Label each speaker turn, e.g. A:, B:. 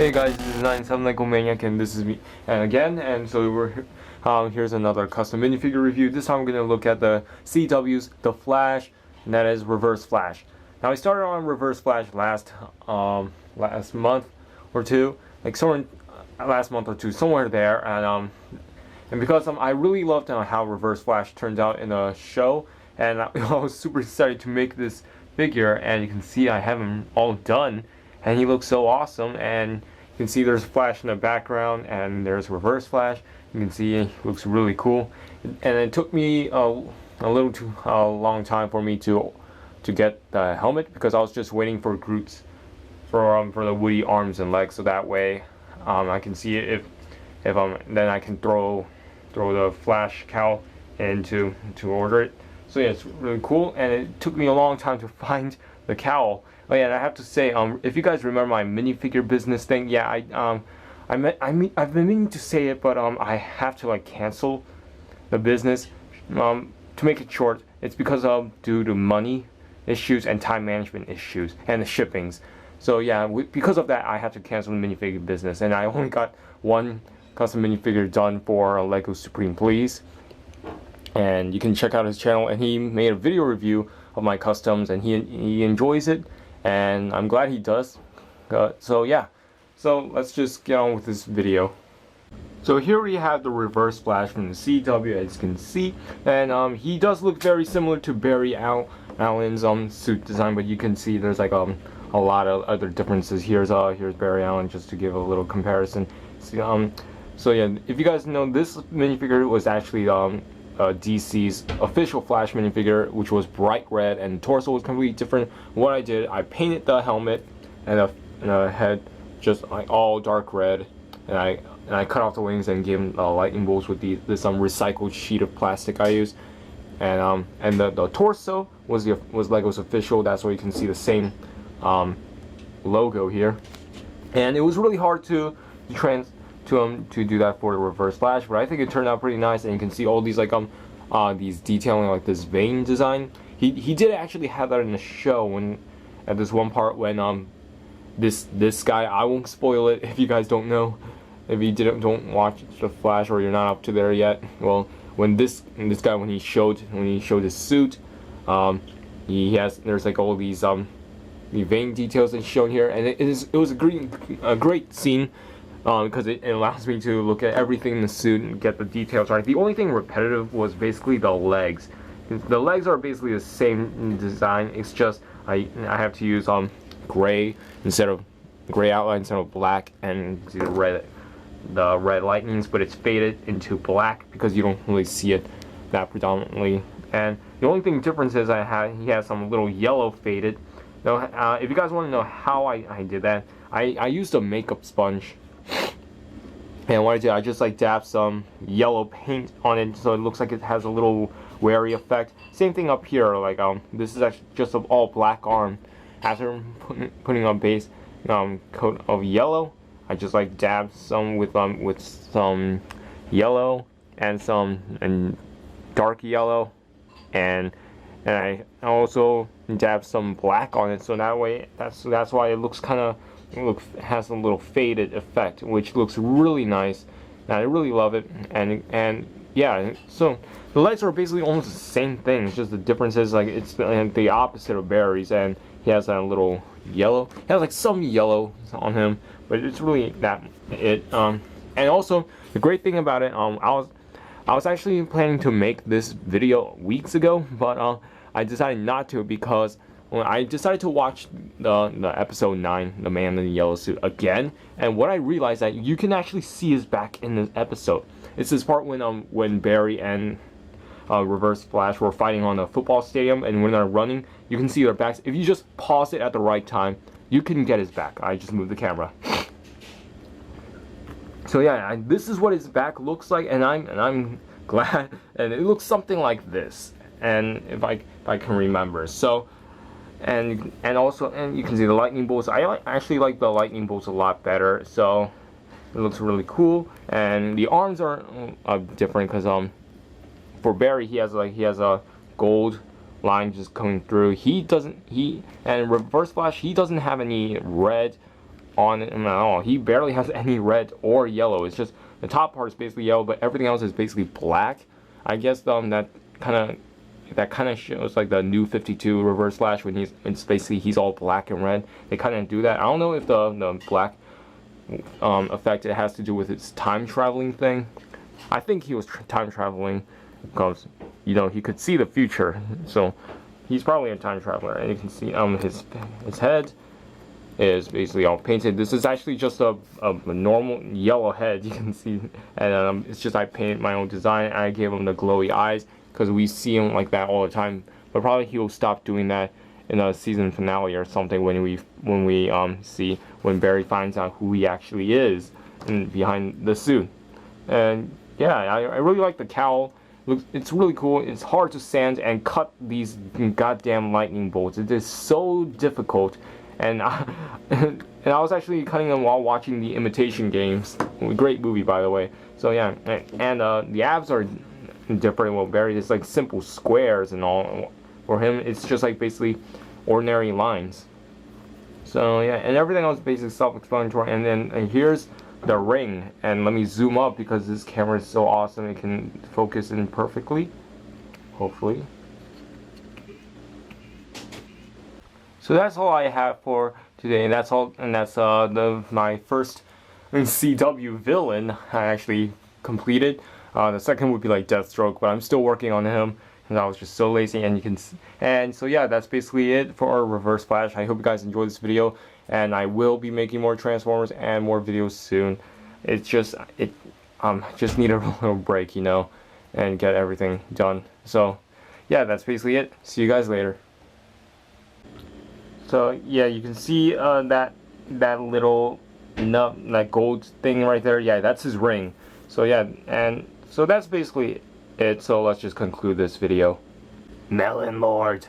A: Hey guys, this is 97Maniac and this is me again, and so here's another custom minifigure review. This time I'm going to look at the CW's The Flash, and that is Reverse Flash. Now I started on Reverse Flash last month or two, somewhere there, and because I really loved how Reverse Flash turned out in the show, and I was super excited to make this figure, and you can see I have him all done. And he looks so awesome, and you can see there's Flash in the background, and there's Reverse Flash. You can see he looks really cool, and it took me a long time for me to get the helmet, because I was just waiting for Groot's for the Woody arms and legs, so that way I can see it if then I can throw the Flash cowl in to order it. So yeah, it's really cool, and it took me a long time to find the cowl. Oh yeah, and I have to say, if you guys remember my minifigure business thing, yeah, I've been meaning to say it, but I have to cancel the business. To make it short, it's because due to money issues and time management issues and the shippings. So yeah, because of that, I have to cancel the minifigure business, and I only got one custom minifigure done for Lego Supreme Please. And you can check out his channel, and he made a video review of my customs, and he enjoys it, and I'm glad he does. So yeah, so let's just get on with this video. So here we have the Reverse Flash from the CW, as you can see, and he does look very similar to Barry Allen's suit design, but you can see there's a lot of other differences. Here's Barry Allen, just to give a little comparison. So yeah, if you guys know, this minifigure was actually DC's official Flash minifigure, which was bright red, and the torso was completely different. What I did, I painted the helmet and the head just all dark red, and I cut off the wings and gave him lightning bolts with this recycled sheet of plastic I used, and the torso was Lego's official. That's why you can see the same logo here, and it was really hard to do that for the Reverse Flash, but I think it turned out pretty nice, and you can see all these these detailing, this vein design. He did actually have that in the show at this one part when this guy, I won't spoil it if you guys don't know, if you don't watch the Flash or you're not up to there yet. Well, when this guy when he showed his suit, there's all these the vein details that's shown here, and it was a great scene. Because it allows me to look at everything in the suit and get the details right. The only thing repetitive was basically the legs. The legs are basically the same in design. It's just I have to use gray outline instead of black, and see the red lightnings, but it's faded into black because you don't really see it that predominantly. And the only thing difference is he has some little yellow faded. Now, if you guys want to know how I did that, I used a makeup sponge. And what I did, I just dabbed some yellow paint on it, so it looks like it has a little weary effect. Same thing up here, this is actually just an all black arm. After putting on base coat of yellow, I just dabbed some with some yellow and dark yellow, and I also dabbed some black on it, so that way that's why it looks has a little faded effect, which looks really nice, and I really love it. And yeah, so the legs are basically almost the same thing. It's just the difference is it's the opposite of Barry's, and he has that little yellow. He has some yellow on him, but it's really it. And also the great thing about it, I was actually planning to make this video weeks ago, but I decided not to, because when I decided to watch the episode 9, The Man in the Yellow Suit, again, and what I realized that you can actually see his back in this episode. It's this part when Barry and Reverse Flash were fighting on the football stadium, and when they're running, you can see their backs. If you just pause it at the right time, you can get his back. I just moved the camera. So yeah, this is what his back looks like, and I'm glad, and it looks something like this, and if I can remember. So. And you can see the lightning bolts. I actually like the lightning bolts a lot better, so it looks really cool. And the arms are different, because for Barry he has a gold line just coming through. And Reverse Flash, he doesn't have any red on him at all. He barely has any red or yellow. It's just the top part is basically yellow, but everything else is basically black. I guess that kind of shows like the new 52 Reverse Flash when it's basically he's all black and red. They kind of do that. I don't know if the black effect it has to do with its time traveling thing. I think he was time traveling because he could see the future, so he's probably a time traveler. And you can see his head is basically all painted. This is actually just a normal yellow head, you can see, and it's just I painted my own design and I gave him the glowy eyes because we see him like that all the time. But probably he'll stop doing that in a season finale or something when we see when Barry finds out who he actually is behind the suit. And yeah, I really like the cowl. It's really cool. It's hard to sand and cut these goddamn lightning bolts. It is so difficult. And I was actually cutting them while watching the Imitation Games. Great movie, by the way. So yeah, and the abs are different. Well, Barry is like simple squares and all. For him, it's just like basically ordinary lines. So yeah, and everything else is basically self-explanatory. And then here's the ring. And let me zoom up because this camera is so awesome. It can focus in perfectly. Hopefully. So that's all I have for today, and that's all. And that's my first CW villain I actually completed. The second would be like Deathstroke, but I'm still working on him because I was just so lazy. And so yeah, that's basically it for our Reverse Flash. I hope you guys enjoyed this video, and I will be making more Transformers and more videos soon. It's just just need a little break, and get everything done. So yeah, that's basically it. See you guys later. So yeah, you can see that little that gold thing right there. Yeah, that's his ring. So yeah, and so that's basically it. So let's just conclude this video. Melon Lord.